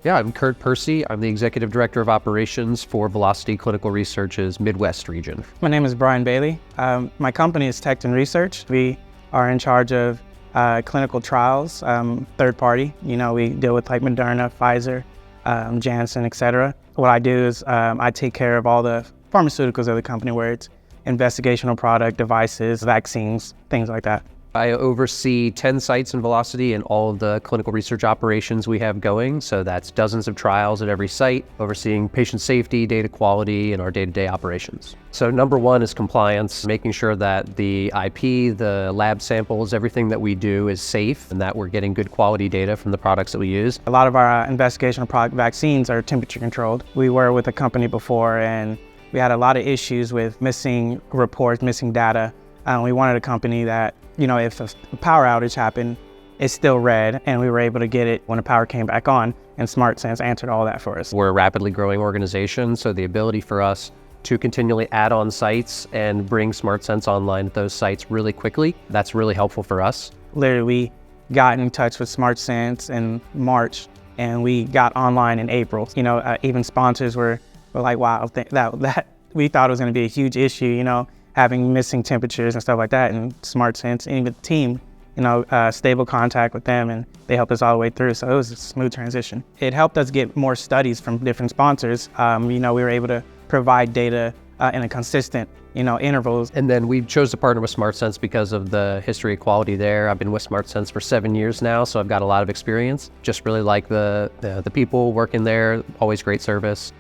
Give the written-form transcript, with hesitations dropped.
Yeah, I'm Kurt Percy. I'm the Executive Director of Operations for Velocity Clinical Research's Midwest region. My name is Brian Bailey. My company is Tech and Research. We are in charge of clinical trials, third party. We deal with like Moderna, Pfizer, Janssen, etc. What I do is I take care of all the pharmaceuticals of the company, where it's investigational product, devices, vaccines, things like that. I oversee 10 sites in Velocity and all of the clinical research operations we have going. So that's dozens of trials at every site, overseeing patient safety, data quality, and our day-to-day operations. So number one is compliance, making sure that the IP, the lab samples, everything that we do is safe and that we're getting good quality data from the products that we use. A lot of our investigational product vaccines are temperature controlled. We were with a company before and we had a lot of issues with missing reports, missing data. We wanted a company that, if a power outage happened, it's still red, and we were able to get it when the power came back on, and SmartSense answered all that for us. We're a rapidly growing organization, so the ability for us to continually add on sites and bring SmartSense online at those sites really quickly, that's really helpful for us. Literally, we got in touch with SmartSense in March, and we got online in April. Even sponsors were like, wow, that we thought it was going to be a huge issue, having missing temperatures and stuff like that, and SmartSense, and even the team, stable contact with them, and they helped us all the way through, so it was a smooth transition. It helped us get more studies from different sponsors. We were able to provide data in a consistent, intervals. And then we chose to partner with SmartSense because of the history of quality there. I've been with SmartSense for 7 years now, so I've got a lot of experience. Just really like the people working there, always great service.